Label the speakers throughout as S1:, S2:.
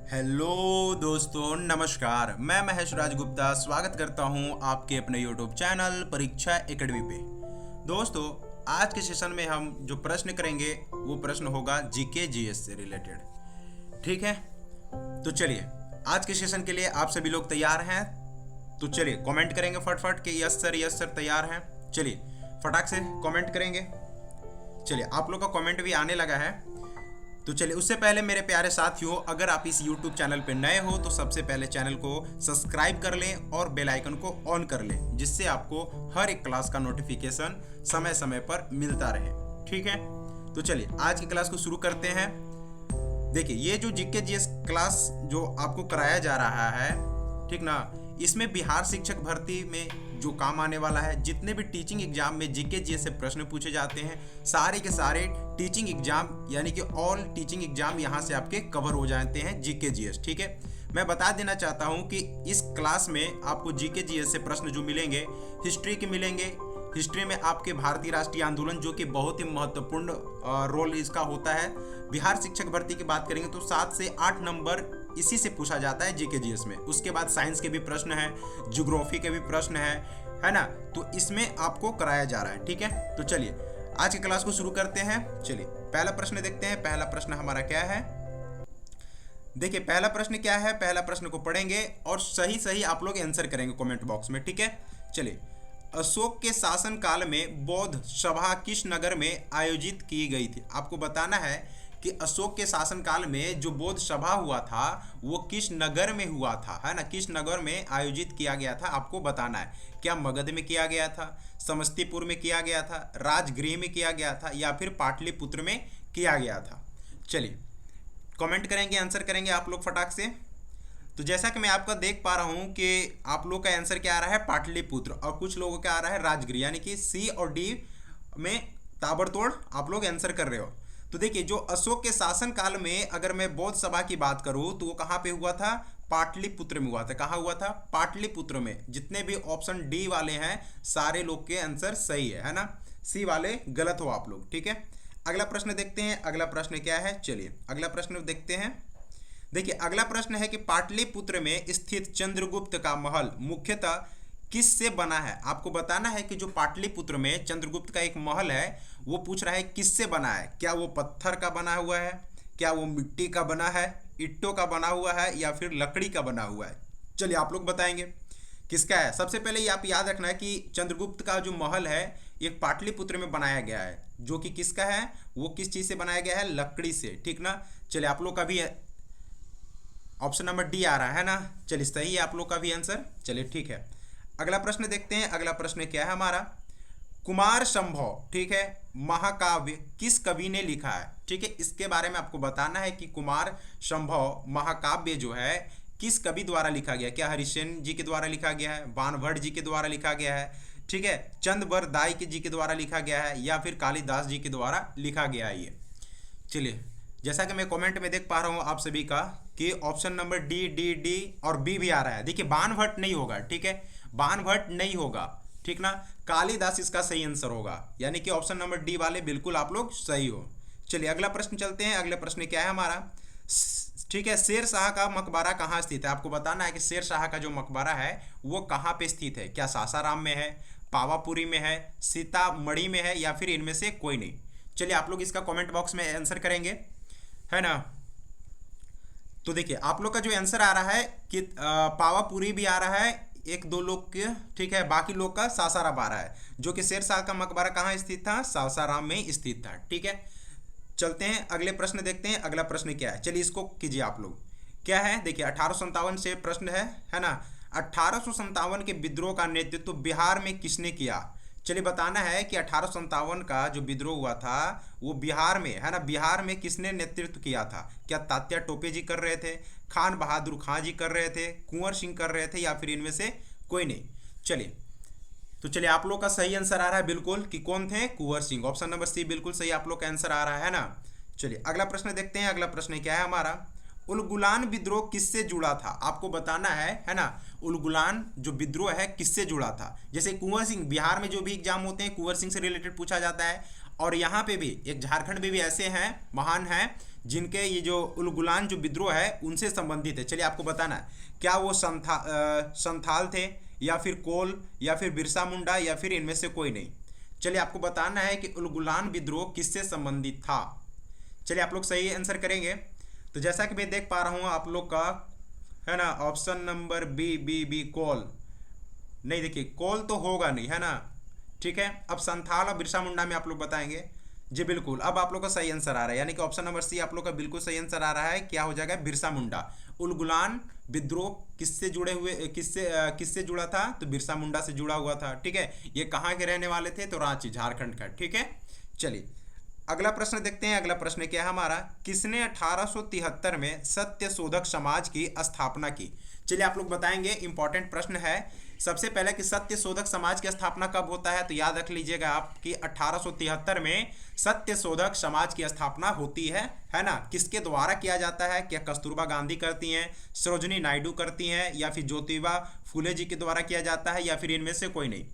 S1: Hello दोस्तों, नमस्कार। मैं महेश राजगुप्ता स्वागत करता हूं आपके अपने यूट्यूब चैनल परीक्षा एकेडमी पे। दोस्तों, आज के सेशन में हम जो प्रश्न करेंगे वो प्रश्न होगा जीके जीएस से रिलेटेड। ठीक है, तो चलिए आज के सेशन के लिए आप सभी लोग तैयार हैं? तो चलिए कमेंट करेंगे फटफट कि यस सर तैयार हैं। चलिए फटाक से कमेंट करेंगे। चलिए आप लोग का कमेंट भी आने लगा है। तो चलिए उससे पहले मेरे प्यारे साथियों, अगर आप इस YouTube चैनल पर नए हो तो सबसे पहले चैनल को सब्सक्राइब कर लें और बेल आइकन को ऑन कर लें, जिससे आपको हर एक क्लास का नोटिफिकेशन समय समय पर मिलता रहे। ठीक है, तो चलिए आज की क्लास को शुरू करते हैं। देखिए, ये जो जीके जीएस क्लास जो आपको कराया जा रहा है, ठीक ना, इसमें बिहार शिक्षक भर्ती में जो काम आने वाला है, जितने भी टीचिंग एग्जाम में जीके जीएस से प्रश्न पूछे जाते हैं, सारे के सारे टीचिंग एग्जाम यानी कि ऑल टीचिंग एग्जाम यहाँ से आपके कवर हो जाते हैं जीके जीएस। ठीक है, मैं बता देना चाहता हूँ कि इस क्लास में आपको जीके जीएस से प्रश्न जो मिलेंगे, हिस्ट्री के मिलेंगे। हिस्ट्री में आपके भारतीय राष्ट्रीय आंदोलन, जो कि बहुत ही महत्वपूर्ण रोल इसका होता है। बिहार शिक्षक भर्ती की बात करेंगे तो 7 से 8 नंबर इसी से पूछा जाता है जीके जीएस में। उसके बाद साइंस के भी प्रश्न हैं, ज्योग्राफी के भी प्रश्न है ना, तो इसमें आपको कराया जा रहा है। ठीक है, तो चलिए आज की क्लास को शुरू करते हैं। चलिए पहला प्रश्न देखते हैं। पहला प्रश्न हमारा क्या है? देखिए पहला प्रश्न क्या है, पहला प्रश्न को पढ़ेंगे और सही सही आप लोग आंसर करेंगे कमेंट बॉक्स में। ठीक है, चलिए। अशोक के शासन काल में बौद्ध सभा किस नगर में आयोजित की गई थी? आपको बताना है कि अशोक के शासन काल में जो बौद्ध सभा हुआ था वो किस नगर में हुआ था, है ना, किस नगर में आयोजित किया गया था, आपको बताना है। क्या मगध में किया गया था, समस्तीपुर में किया गया था, राजगृह में किया गया था, या फिर पाटलिपुत्र में किया गया था? चलिए कमेंट करेंगे, आंसर करेंगे आप लोग फटाक से। तो जैसा कि मैं आपका देख पा रहा हूं कि आप लोग का आंसर क्या आ रहा है, पाटलिपुत्र, और कुछ लोगों का आ रहा है राजगृह, यानी कि सी और डी में ताबड़तोड़ आप लोग आंसर कर रहे हो। तो देखिए, जो अशोक के शासन काल में अगर मैं बौद्ध सभा की बात करूं तो वो कहाँ पे हुआ था? पाटलिपुत्र में हुआ था। कहाँ हुआ था? पाटलिपुत्र में। जितने भी ऑप्शन डी वाले हैं सारे लोग के आंसर सही है ना, सी वाले गलत हो आप लोग। ठीक है, अगला प्रश्न देखते हैं। अगला प्रश्न क्या है? चलिए अगला प्रश्न देखते हैं। देखिए अगला प्रश्न है कि पाटलिपुत्र में स्थित चंद्रगुप्त का महल मुख्यतः किस से बना है? आपको बताना है कि जो पाटलिपुत्र में चंद्रगुप्त का एक महल है वो पूछ रहा है किस से बना है। क्या वो पत्थर का बना हुआ है, क्या वो मिट्टी का बना है, ईंटों का बना हुआ है, या फिर लकड़ी का बना हुआ है? चलिए आप लोग बताएंगे किसका है। सबसे पहले ये आप याद रखना है कि चंद्रगुप्त का जो महल है एक पाटलिपुत्र में बनाया गया है, जो कि किसका है, वो किस चीज से बनाया गया है? लकड़ी से। ठीक ना, चलिए आप लोग का भी ऑप्शन नंबर डी आ रहा है ना। चलिए सही है आप लोग का भी आंसर। चलिए ठीक है, अगला प्रश्न देखते हैं। अगला प्रश्न क्या है हमारा? कुमार संभव, ठीक है, महाकाव्य किस कवि ने लिखा है? ठीक है, इसके बारे में आपको बताना है कि कुमार संभव महाकाव्य जो है किस कवि द्वारा लिखा गया। क्या हरिश्चंद्र जी के द्वारा लिखा गया है, बाणभट्ट जी के द्वारा लिखा गया है, ठीक है, चंद्रबरदाई जी के द्वारा लिखा गया है, या फिर कालिदास जी के द्वारा लिखा गया है? ये चलिए, जैसा कि मैं कमेंट में देख पा रहा हूँ आप सभी का कि option number D D D और बी भी आ रहा है। देखिए बाणभट्ट नहीं होगा, ठीक है, बाणभट्ट नहीं होगा, ठीक ना, कालिदास इसका सही आंसर होगा, यानी कि ऑप्शन नंबर डी वाले बिल्कुल आप लोग सही हो। चलिए अगला प्रश्न चलते हैं। अगला प्रश्न क्या है हमारा? ठीक है, शेर शाह का मकबरा कहाँ स्थित है? आपको बताना है कि शेर शाह का जो मकबरा है वो कहाँ पे स्थित है। क्या सासाराम में है, पावापुरी में है, सीतामढ़ी में है, या फिर इनमें से कोई नहीं? चलिए आप लोग इसका कमेंट बॉक्स में आंसर करेंगे, है ना। तो देखिए आप लोग का जो आंसर आ रहा है कि पावापुरी भी आ रहा है एक दो लोग के, ठीक है, बाकी लोग का सासाराम आ रहा है, जो कि शेर शाह का मकबरा कहाँ स्थित था? सासाराम में स्थित था। ठीक है, चलते हैं अगले प्रश्न देखते हैं। अगला प्रश्न क्या है, चलिए इसको कीजिए आप लोग। क्या है? देखिए 1857 से प्रश्न है ना। 1857 के विद्रोह का नेतृत्व बिहार में किसने किया? चलिए बताना है कि 1857 का जो विद्रोह हुआ था वो बिहार में, है ना, बिहार में किसने नेतृत्व किया था? क्या तात्या टोपे जी कर रहे थे, खान बहादुर खां जी कर रहे थे, कुंवर सिंह कर रहे थे, या फिर इनमें से कोई नहीं? चलिए, तो चलिए आप लोग का सही आंसर आ रहा है बिल्कुल कि कौन थे? Kunwar Singh. Option number C बिल्कुल सही आप लोग का आंसर आ रहा है ना। चलिए अगला प्रश्न देखते हैं। अगला प्रश्न क्या है हमारा? उलगुलान विद्रोह किससे जुड़ा था? आपको बताना है ना, उलगुलान जो विद्रोह है किससे जुड़ा था? जैसे कुंवर सिंह, बिहार में जो भी एग्जाम होते हैं कुंवर सिंह से रिलेटेड पूछा जाता है, और यहाँ पे भी एक झारखंड में भी ऐसे हैं महान हैं जिनके ये जो उलगुलान जो विद्रोह है उनसे संबंधित है। चलिए आपको बताना है क्या वो संथाल थे या फिर कोल या फिर बिरसा मुंडा या फिर इनमें से कोई नहीं। चलिए आपको बताना है कि उलगुलान विद्रोह किससे संबंधित था। चलिए आप लोग सही आंसर करेंगे। तो जैसा कि मैं देख पा रहा हूँ आप लोग का है ना option number B B B कोल नहीं, देखिए कोल तो होगा नहीं है ना। ठीक है, अब संथाल और बिरसा मुंडा में आप लोग बताएंगे। जी बिल्कुल, अब आप लोग का सही आंसर आ रहा है, यानी कि ऑप्शन नंबर सी आप लोग का बिल्कुल सही आंसर आ रहा है। क्या हो जाएगा? बिरसा मुंडा। उलगुलान विद्रोह किससे जुड़े हुए किससे जुड़ा था? तो बिरसा मुंडा से जुड़ा हुआ था। ठीक है, ये कहाँ के रहने वाले थे? तो रांची, झारखंड का। ठीक है, चलिए अगला प्रश्न देखते हैं। अगला प्रश्न क्या है हमारा? किसने 1873 में सत्य शोधक समाज की स्थापना की? चलिए आप लोग बताएंगे, इंपॉर्टेंट प्रश्न है। सबसे पहले कि सत्य शोधक समाज की स्थापना कब होता है? तो याद रख लीजिएगा आप कि 1873 में सत्य शोधक समाज की स्थापना होती है ना। किसके द्वारा किया जाता है? क्या कस्तूरबा गांधी करती हैं, सरोजिनी नायडू करती हैं, या फिर ज्योतिबा फुले जी के द्वारा किया जाता है, या फिर इनमें से कोई नहीं?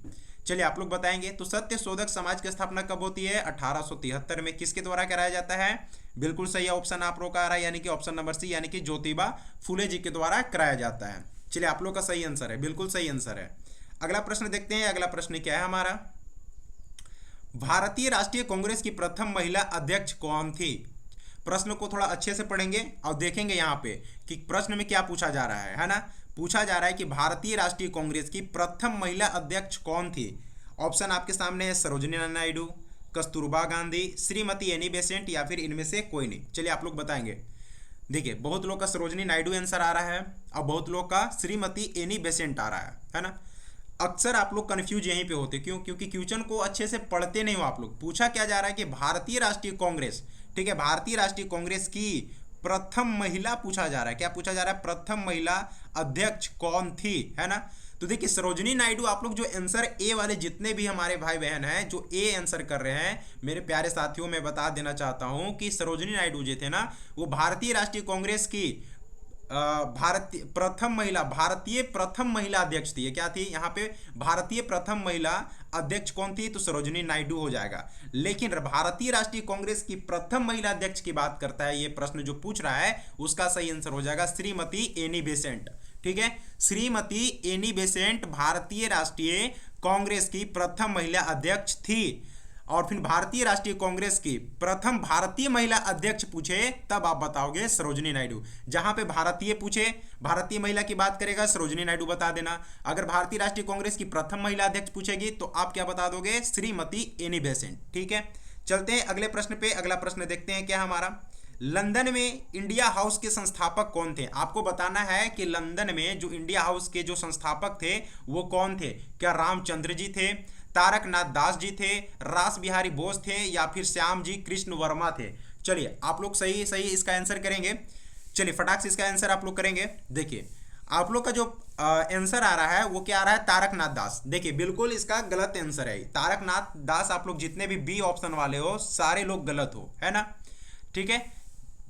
S1: चलिए आप लोग बताएंगे। तो सत्य शोधक समाज की स्थापना कब होती है? 1873 में। किसके द्वारा कराया जाता है? बिल्कुल सही ऑप्शन आप लोग का आ रहा है, यानी कि ऑप्शन नंबर सी, यानी कि ज्योतिबा फुले जी के द्वारा कराया जाता है। चलिए आप लोग का सही आंसर है, बिल्कुल सही आंसर है। अगला प्रश्न देखते हैं। अगला प्रश्न क्या है हमारा? भारतीय राष्ट्रीय कांग्रेस की प्रथम महिला अध्यक्ष कौन थी? प्रश्न को थोड़ा अच्छे से पढ़ेंगे और देखेंगे यहाँ पे कि प्रश्न में क्या पूछा जा रहा है ना। पूछा जा रहा है कि भारतीय राष्ट्रीय कांग्रेस की प्रथम महिला अध्यक्ष कौन थी? ऑप्शन आपके सामने है सरोजिनी नायडू, कस्तूरबा गांधी, श्रीमती एनी बेसेंट, या फिर इनमें से कोई नहीं। चलिए आप लोग बताएंगे। देखिए बहुत लोग का सरोजिनी नायडू आंसर आ रहा है और बहुत लोग का श्रीमती एनी बेसेंट आ रहा है ना। अक्सर आप लोग कंफ्यूज यहीं पे होते, क्यों? क्योंकि क्वेश्चन को अच्छे से पढ़ते नहीं हो आप लोग। पूछा क्या जा रहा है कि भारतीय राष्ट्रीय कांग्रेस, ठीक है, भारतीय राष्ट्रीय कांग्रेस की प्रथम महिला पूछा जा रहा है। क्या पूछा जा रहा है? प्रथम महिला अध्यक्ष कौन थी, है ना। तो देखिए सरोजिनी नायडू, आप लोग जो आंसर ए वाले जितने भी हमारे भाई बहन हैं जो ए आंसर कर रहे हैं, मेरे प्यारे साथियों मैं बता देना चाहता हूं कि सरोजिनी नायडू जो थे ना, वो भारतीय राष्ट्रीय कांग्रेस की भारतीय प्रथम महिला अध्यक्ष थी। ये क्या थी यहाँ पे? भारतीय प्रथम महिला अध्यक्ष कौन थी? तो सरोजिनी नायडू हो जाएगा। लेकिन भारतीय राष्ट्रीय कांग्रेस की प्रथम महिला अध्यक्ष की बात करता है ये प्रश्न जो पूछ रहा है, उसका सही आंसर हो जाएगा श्रीमती एनी बेसेंट। ठीक है, श्रीमती एनी बेसेंट भारतीय राष्ट्रीय कांग्रेस की प्रथम महिला अध्यक्ष थी। और फिर भारतीय राष्ट्रीय कांग्रेस की प्रथम भारतीय महिला अध्यक्ष पूछे तब आप बताओगे सरोजिनी नायडू। जहां पे भारतीय पूछे, भारतीय महिला की बात करेगा, सरोजिनी नायडू बता देना। अगर भारतीय राष्ट्रीय कांग्रेस की प्रथम महिला अध्यक्ष पूछेगी तो आप क्या बता दोगे? Shrimati Annie Besant. ठीक है, चलते हैं अगले प्रश्न पे। अगला प्रश्न देखते हैं क्या हमारा? लंदन में इंडिया हाउस के संस्थापक कौन थे? आपको बताना है कि लंदन में जो इंडिया हाउस के जो संस्थापक थे वो कौन थे। क्या रामचंद्र जी थे, तारकनाथ दास जी थे, रास बिहारी बोस थे, या फिर श्याम जी कृष्ण वर्मा थे? चलिए आप लोग सही सही इसका आंसर करेंगे। चलिए फटाक से इसका आंसर आप लोग करेंगे। देखिए आप लोग का जो आंसर आ रहा है वो क्या आ रहा है? तारकनाथ दास। देखिए बिल्कुल इसका गलत आंसर है तारकनाथ दास। आप लोग जितने भी बी ऑप्शन वाले हो सारे लोग गलत हो, है ना। ठीक है,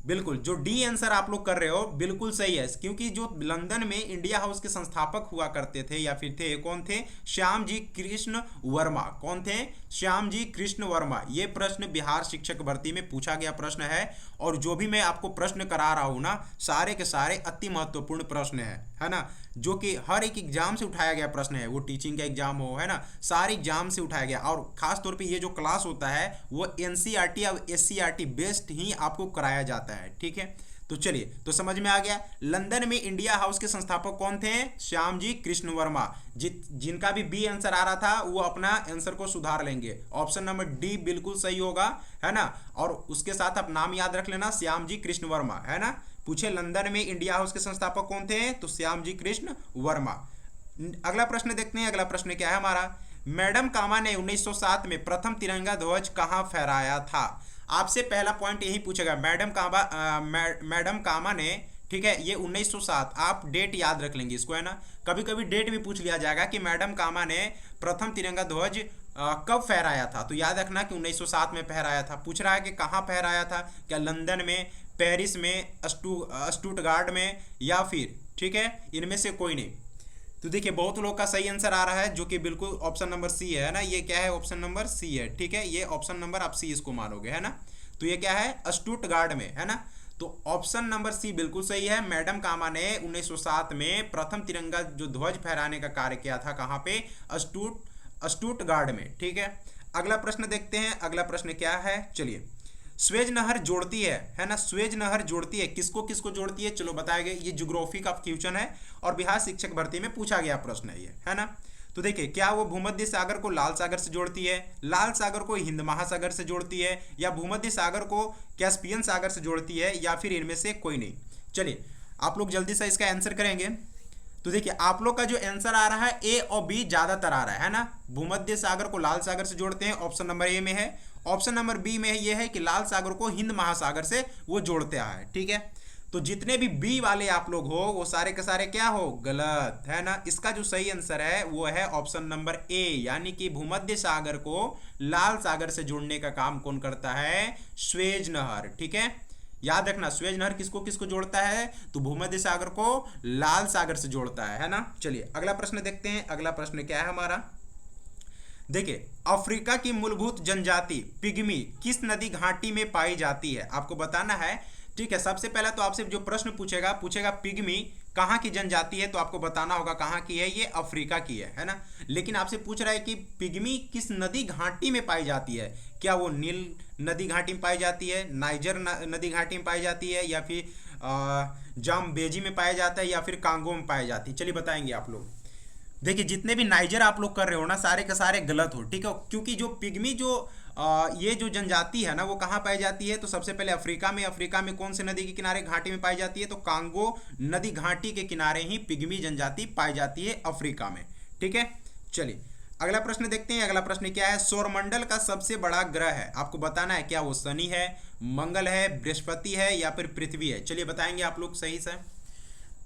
S1: बिल्कुल जो डी आंसर आप लोग कर रहे हो बिल्कुल सही है, क्योंकि जो लंदन में इंडिया हाउस के संस्थापक हुआ करते थे या फिर थे, कौन थे? श्याम जी कृष्ण वर्मा। कौन थे? श्याम जी कृष्ण वर्मा। ये प्रश्न बिहार शिक्षक भर्ती में पूछा गया प्रश्न है, और जो भी मैं आपको प्रश्न करा रहा हूँ ना, सारे के सारे अति महत्वपूर्ण प्रश्न है ना, जो कि हर एक एग्जाम से उठाया गया प्रश्न है। वो टीचिंग का एग्जाम हो, है ना, सारे एग्जाम से उठाया गया। और खास तौर पे ये जो क्लास होता है वो एनसीईआरटी और एससीईआरटी बेस्ड ही आपको कराया जाता है। ठीक है, तो चलिए तो समझ में आ गया। लंदन में इंडिया हाउस के संस्थापक कौन थे? श्याम जी कृष्ण वर्मा। जिनका भी बी आंसर आ रहा था वो अपना आंसर को सुधार लेंगे। ऑप्शन नंबर डी बिल्कुल सही होगा, है ना। और उसके साथ आप नाम याद रख लेना, श्याम जी कृष्ण वर्मा, है ना। पूछे लंदन में इंडिया हाउस के संस्थापक कौन थे? तो श्याम जी कृष्ण वर्मा। अगला प्रश्न देखते हैं। अगला प्रश्न क्या है हमारा? मैडम कामा ने 1907 में प्रथम तिरंगा ध्वज कहाँ फहराया था? आपसे पहला पॉइंट यही पूछेगा। मैडम कामा ने, ठीक है, ये 1907, आप डेट याद रख लेंगे इसको, है ना। कभी कभी डेट भी पूछ लिया जाएगा कि मैडम कामा ने प्रथम तिरंगा ध्वज कब फहराया था, तो याद रखना कि 1907 में फहराया था। पूछ रहा है कि कहाँ फहराया था, क्या लंदन में, पेरिस में, स्टुटगार्ट में, या फिर, ठीक है, इनमें से कोई नहीं। तो देखिए बहुत लोग का सही आंसर आ रहा है जो कि बिल्कुल ऑप्शन नंबर सी है ना। ये क्या है, ऑप्शन नंबर सी है, ठीक है। ये ऑप्शन नंबर आप सी इसको मानोगे, है ना। तो ये क्या है, स्टुटगार्ड में, है ना। तो ऑप्शन नंबर सी बिल्कुल सही है। मैडम कामा ने 1907 में प्रथम तिरंगा जो ध्वज फहराने का कार्य किया था, कहाँ पे, स्टुटगार्ड में, ठीक है। अगला प्रश्न देखते हैं। अगला प्रश्न क्या है, चलिए। स्वेज नहर जोड़ती है ना, स्वेज नहर जोड़ती है किसको किसको जोड़ती है, चलो बताया गया। ये ज्योग्राफी का क्वेश्चन है और बिहार शिक्षक भर्ती में पूछा गया प्रश्न है ये, है ना। तो देखिए, क्या वो भूमध्य सागर को लाल सागर से जोड़ती है, लाल सागर को हिंद महासागर से जोड़ती है, या भूमध्य सागर को कैस्पियन सागर से जोड़ती है, या फिर इनमें से कोई नहीं। चलिए आप लोग जल्दी से इसका आंसर करेंगे। तो देखिए आप लोग का जो आंसर आ रहा है ए और बी ज्यादातर आ रहा है ना। भूमध्य सागर को लाल सागर से जोड़ते हैं, ऑप्शन नंबर ए में है। ऑप्शन नंबर बी में ये है कि लाल सागर को हिंद महासागर से वो जोड़ते हैं, ठीक है। तो जितने भी बी वाले आप लोग हो वो सारे के सारे क्या हो, गलत, है ना। इसका जो सही आंसर है वो है ऑप्शन नंबर ए, यानी कि भूमध्य सागर को लाल सागर से जोड़ने का काम कौन करता है, स्वेज नहर, ठीक है। याद रखना, स्वेज नहर किसको किसको जोड़ता है, तो भूमध्य सागर को लाल सागर से जोड़ता है ना। चलिए अगला प्रश्न देखते हैं। अगला प्रश्न क्या है हमारा, देखिए अफ्रीका की मूलभूत जनजाति पिग्मी किस नदी घाटी में पाई जाती है, आपको बताना है, ठीक है। सबसे पहले तो आपसे जो प्रश्न पूछेगा पिग्मी कहाँ की जनजाति है, तो आपको बताना होगा कहाँ की है, ये अफ्रीका की है ना। लेकिन आपसे पूछ रहा है कि पिग्मी किस नदी घाटी में पाई जाती है, क्या वो नील नदी घाटी में पाई जाती है, नाइजर नदी घाटी में पाई जाती है, या फिर जाम्बेजी में पाया जाता है, या फिर कांगो में पाई जाती है, चलिए बताएंगे आप लोग। देखिए जितने भी नाइजर आप लोग कर रहे हो ना, सारे के सारे गलत हो, ठीक है। क्योंकि जो पिग्मी जो ये जो जनजाति है ना वो कहाँ पाई जाती है, तो सबसे पहले अफ्रीका में। अफ्रीका में कौन से नदी के किनारे घाटी में पाई जाती है, तो कांगो नदी घाटी के किनारे ही पिग्मी जनजाति पाई जाती है अफ्रीका में, ठीक है। चलिए अगला प्रश्न देखते हैं। अगला प्रश्न क्या है, सौरमंडल का सबसे बड़ा ग्रह है, आपको बताना है क्या वो शनि है, मंगल है, बृहस्पति है, या फिर पृथ्वी है, चलिए बताएंगे आप लोग सही से।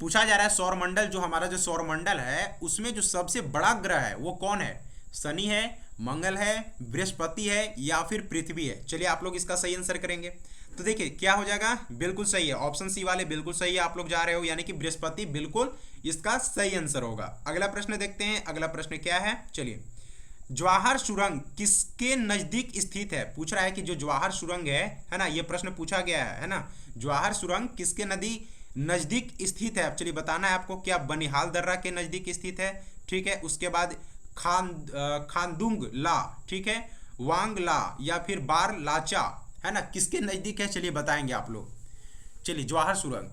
S1: पूछा जा रहा है सौरमंडल, जो हमारा जो सौरमंडल है उसमें जो सबसे बड़ा ग्रह है वो कौन है, शनि है, मंगल है, बृहस्पति है, या फिर पृथ्वी है। चलिए आप लोग इसका सही आंसर करेंगे। तो देखिए क्या हो जाएगा, बिल्कुल सही है, ऑप्शन सी वाले बिल्कुल सही है, आप लोग जा रहे हो, यानी कि बृहस्पति बिल्कुल इसका सही आंसर होगा। अगला प्रश्न देखते हैं। अगला प्रश्न क्या है, चलिए। जवाहर सुरंग किसके नजदीक स्थित है, पूछ रहा है कि जो जवाहर सुरंग है ना, ये प्रश्न पूछा गया है ना। जवाहर सुरंग किसके नजदीक स्थित है, चलिए बताना है आपको, क्या बनिहाल दर्रा के नजदीक स्थित है, ठीक है। उसके बाद खानदुंग ला, ठीक है, वांग ला, या फिर बार लाचा, है ना, किसके नजदीक है, चलिए बताएंगे आप लोग। चलिए जवाहर सुरंग,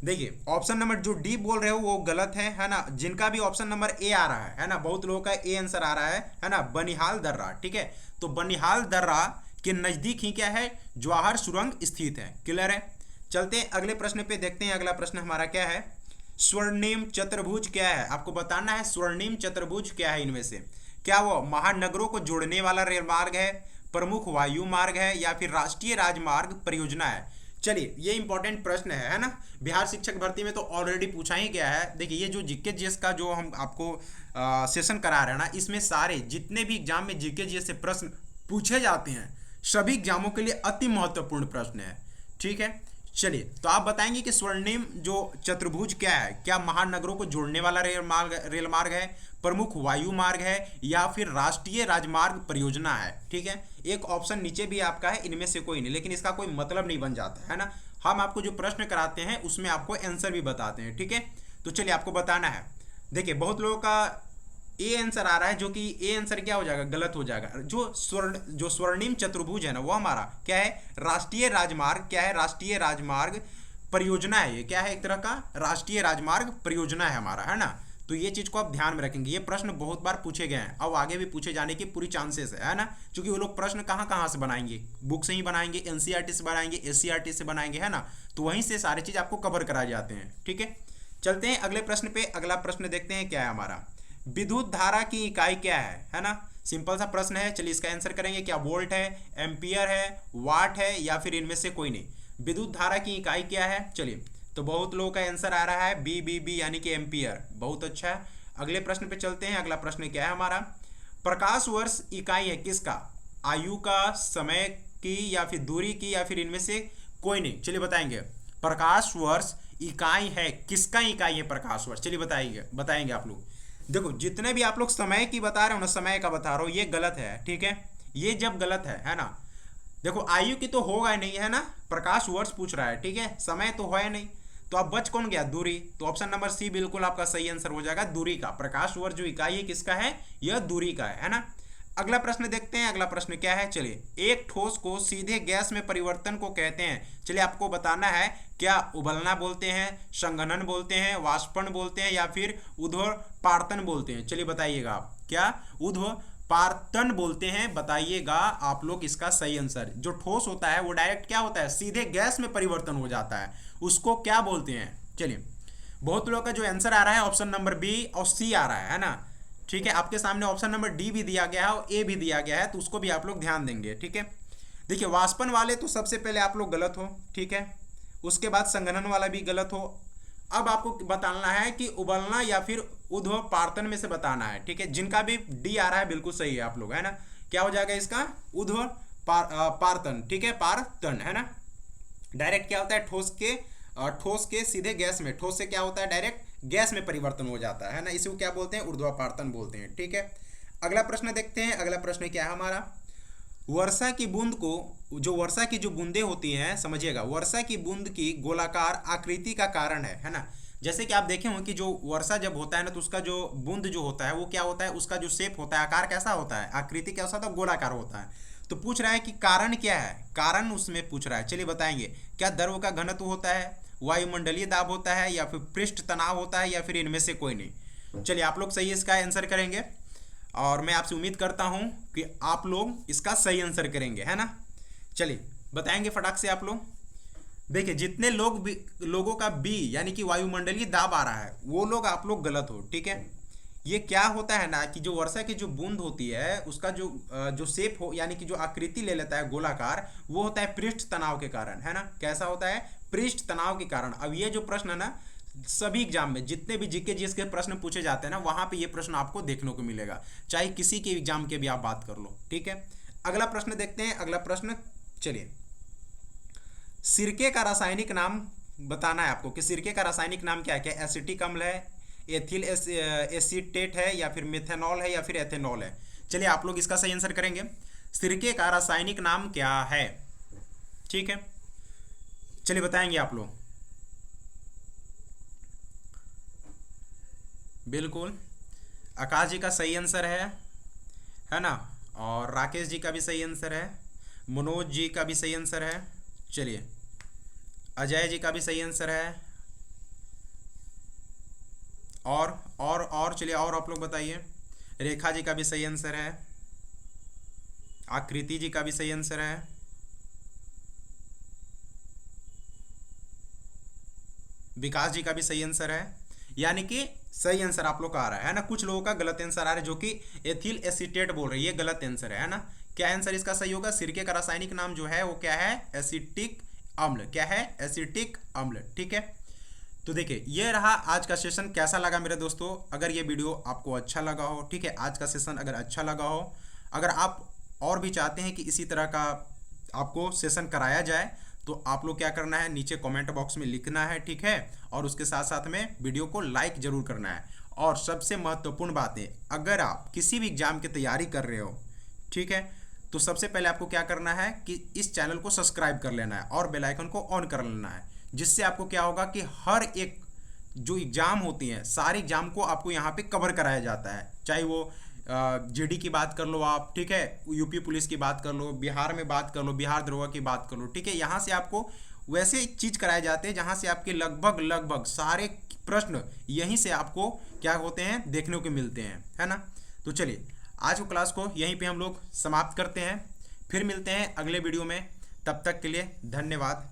S1: देखिए ऑप्शन नंबर जो डी बोल रहे हो वो गलत है ना। जिनका भी ऑप्शन नंबर ए आ रहा है ना, बहुत लोगों का ए आंसर आ रहा है ना, बनिहाल दर्रा, ठीक है। तो बनिहाल दर्रा के नजदीक ही क्या है, जवाहर सुरंग स्थित है, क्लियर है। चलते हैं अगले प्रश्न पे, देखते हैं अगला प्रश्न हमारा क्या है। स्वर्णिम चतुर्भुज क्या है, आपको बताना है स्वर्णिम चतुर्भुज क्या है इनमें से, क्या वो महानगरों को जोड़ने वाला रेल मार्ग है, प्रमुख वायु मार्ग है, या फिर राष्ट्रीय राजमार्ग परियोजना है। चलिए ये इंपॉर्टेंट प्रश्न है ना। बिहार शिक्षक भर्ती में तो ऑलरेडी पूछा ही गया है। देखिए ये जो जीके जीएस का जो हम आपको सेशन करा रहे हैं ना, इसमें सारे जितने भी एग्जाम में जीके जीएस से प्रश्न पूछे जाते हैं, सभी एग्जामों के लिए अति महत्वपूर्ण प्रश्न है, ठीक है। चलिए तो आप बताएंगे कि स्वर्णिम जो चतुर्भुज क्या है, क्या महानगरों को जोड़ने वाला रेल मार्ग है, प्रमुख वायु मार्ग है, या फिर राष्ट्रीय राजमार्ग परियोजना है, ठीक है। एक ऑप्शन नीचे भी आपका है, इनमें से कोई नहीं, लेकिन इसका कोई मतलब नहीं बन जाता है ना। हम आपको जो प्रश्न कराते हैं उसमें आपको आंसर भी बताते हैं, ठीक है। तो चलिए आपको बताना है। देखिए बहुत लोगों का ए आंसर आ रहा है, जो कि ए आंसर क्या हो जाएगा, गलत हो जाएगा। जो स्वर्णिम चतुर्भुज है ना, वो हमारा क्या है, राष्ट्रीय राजमार्ग, क्या है, राष्ट्रीय राजमार्ग परियोजना है। ये क्या है, एक तरह का राष्ट्रीय राजमार्ग परियोजना है हमारा, है ना। तो ये चीज को आप ध्यान में रखेंगे, ये प्रश्न बहुत बार पूछे गए हैं, अब आगे भी पूछे जाने की पूरी चांसेस है ना। क्योंकि वो लोग प्रश्न कहाँ कहाँ से बनाएंगे, बुक से ही बनाएंगे, एनसीईआरटी से बनाएंगे, एससीईआरटी से बनाएंगे, है ना। तो वहीं से सारी चीज आपको कवर कराए जाते हैं, ठीक है। चलते हैं अगले प्रश्न पे। अगला प्रश्न देखते हैं क्या है हमारा, विद्युत धारा की इकाई क्या है ना। सिंपल सा प्रश्न है, चलिए इसका आंसर करेंगे। क्या वोल्ट है, एम्पियर है, वाट है, या फिर इनमें से कोई नहीं। विद्युत धारा की इकाई क्या है, चलिए तो बहुत लोगों का आंसर आ रहा है बी यानी कि एम्पियर, बहुत अच्छा है। अगले प्रश्न पे चलते हैं। अगला प्रश्न क्या है हमारा, प्रकाश वर्ष इकाई है किसका, आयु का, समय की, या फिर दूरी की, या फिर इनमें से कोई नहीं, चलिए बताएंगे। प्रकाश वर्ष इकाई है, किसका इकाई है प्रकाश वर्ष? चलिए बताएंगे आप लोग। देखो जितने भी आप लोग समय की बता रहे हो ना, समय का बता रहे हो, ये गलत है, ठीक है। ये जब गलत है ना। देखो आयु की तो होगा नहीं, है ना, प्रकाश वर्ष पूछ रहा है, ठीक है, समय तो है नहीं, तो अब बच कौन गया? दूरी। तो ऑप्शन नंबर सी बिल्कुल आपका सही आंसर हो जाएगा, दूरी का। प्रकाश वर्ष जो इकाई है किसका है? यह दूरी का है ना। अगला प्रश्न देखते हैं, अगला प्रश्न क्या है। चलिए, एक ठोस को सीधे गैस में परिवर्तन को कहते हैं। चलिए आपको बताना है, क्या उबलना बोलते हैं, संघनन बोलते हैं, वाष्पन बोलते हैं, या फिर ऊर्ध्वपातन बोलते हैं? चलिए बताइएगा आप, क्या ऊर्ध्वपातन बोलते हैं? बताइएगा आप लोग इसका सही आंसर। जो ठोस होता है वो डायरेक्ट क्या होता है? सीधे गैस में परिवर्तन हो जाता है, उसको क्या बोलते हैं? चलिए, बहुत लोगों का जो आंसर आ रहा है ऑप्शन नंबर बी और सी आ रहा है ना, ठीक है। आपके सामने ऑप्शन नंबर डी भी दिया गया है और ए भी दिया गया है, तो उसको भी आप लोग ध्यान देंगे, ठीक है। देखिए, वाष्पन वाले तो सबसे पहले आप लोग गलत हो, ठीक है। उसके बाद संघनन वाला भी गलत हो। अब आपको बताना है कि उबलना या फिर ऊर्ध्वपातन में से बताना है, ठीक है। जिनका भी डी आ रहा है बिल्कुल सही है आप लोग, है ना। क्या हो जाएगा इसका? ऊर्ध्वपातन, ठीक है, पातन, है ना। डायरेक्ट क्या होता है? ठोस के सीधे गैस में, ठोस से क्या होता है? डायरेक्ट गैस में परिवर्तन हो जाता है ना, इसी को क्या बोलते हैं? ऊर्ध्वपातन बोलते हैं, ठीक है। अगला प्रश्न देखते हैं। अगला प्रश्न क्या है हमारा? वर्षा की बूंद को, जो वर्षा की जो बूंदें होती हैं, समझिएगा, वर्षा की बूंद की गोलाकार आकृति का कारण है ना। जैसे कि आप देखे होंगे कि जो वर्षा जब होता है ना, तो उसका जो बूंद जो होता है वो क्या होता है? उसका जो शेप होता है, आकार कैसा होता है? आकृति कैसा होता है? गोलाकार होता है। तो पूछ रहा है कि कारण क्या है, कारण उसमें पूछ रहा है। चलिए बताएंगे, क्या द्रव का घनत्व होता है, वायुमंडलीय दाब होता है, या फिर पृष्ठ तनाव होता है, या फिर इनमें से कोई नहीं? चलिए आप लोग सही इसका आंसर करेंगे, और मैं आपसे उम्मीद करता हूं कि आप लोग इसका सही आंसर करेंगे, है ना। चलिए बताएंगे फटाक से आप लोग। देखिए, जितने लोगों का बी यानी कि वायुमंडलीय दाब आ रहा है, वो लोग आप लोग गलत हो, ठीक है। ये क्या होता है ना कि जो वर्षा की जो बूंद होती है, उसका जो शेप हो, यानी कि जो आकृति ले लेता है गोलाकार, वो होता है पृष्ठ तनाव के कारण, है ना। कैसा होता है? पृष्ठ तनाव के कारण। अब ये जो प्रश्न है ना, सभी एग्जाम में जितने भी जीके जीएस के प्रश्न पूछे जाते हैं ना, वहां पे ये प्रश्न आपको देखने को मिलेगा, चाहे किसी के एग्जाम के भी आप बात कर लो, ठीक है। अगला प्रश्न देखते हैं, अगला प्रश्न। चलिए, सिरके का रासायनिक नाम बताना है आपको कि सिरके का रासायनिक नाम क्या है। क्या एसिटिक अम्ल है, एथिल एसीटेट है, या फिर मेथेनॉल है, या फिर एथेनॉल है? चलिए आप लोग इसका सही आंसर करेंगे। सिरके का रासायनिक नाम क्या है, ठीक है। चलिए बताएंगे आप लोग। बिल्कुल आकाश जी का सही आंसर है ना, और राकेश जी का भी सही आंसर है, मनोज जी का भी सही आंसर है। चलिए, अजय जी का भी सही आंसर है, और चलिए, और आप लोग बताइए। रेखा जी का भी सही आंसर है, आकृति जी का भी सही आंसर है, विकास जी का भी सही आंसर है। यानी कि सही आंसर आप लोग का आ रहा है ना। कुछ लोगों का गलत आंसर आ रहा है, जो कि एथिल एसीटेट बोल रही है, ये गलत आंसर है ना। क्या आंसर इसका सही होगा? सिरके का रासायनिक नाम जो है वो क्या है? एसिटिक अम्ल। क्या है? एसिटिक अम्ल, ठीक है। तो देखिए, ये रहा आज का सेशन। कैसा लगा मेरे दोस्तों? अगर ये वीडियो आपको अच्छा लगा हो, ठीक है, आज का सेशन अगर अच्छा लगा हो, अगर आप और भी चाहते हैं कि इसी तरह का आपको सेशन कराया जाए, तो आप लोग क्या करना है, नीचे कमेंट बॉक्स में लिखना है, ठीक है। और उसके साथ साथ में वीडियो को लाइक जरूर करना है। और सबसे महत्वपूर्ण बात है, अगर आप किसी भी एग्जाम की तैयारी कर रहे हो, ठीक है, तो सबसे पहले आपको क्या करना है कि इस चैनल को सब्सक्राइब कर लेना है और बेल आइकन को ऑन कर लेना है, जिससे आपको क्या होगा कि हर एक जो एग्ज़ाम होती हैं, सारे एग्जाम को आपको यहाँ पे कवर कराया जाता है। चाहे वो जीडी की बात कर लो आप, ठीक है, यूपी पुलिस की बात कर लो, बिहार में बात कर लो, बिहार दरोगा की बात कर लो, ठीक है। यहाँ से आपको वैसे चीज़ कराए जाते हैं जहाँ से आपके लगभग सारे प्रश्न यहीं से आपको क्या होते हैं, देखने को मिलते हैं, है ना। तो चलिए, आज को क्लास को यहीं पे हम लोग समाप्त करते हैं। फिर मिलते हैं अगले वीडियो में। तब तक के लिए धन्यवाद।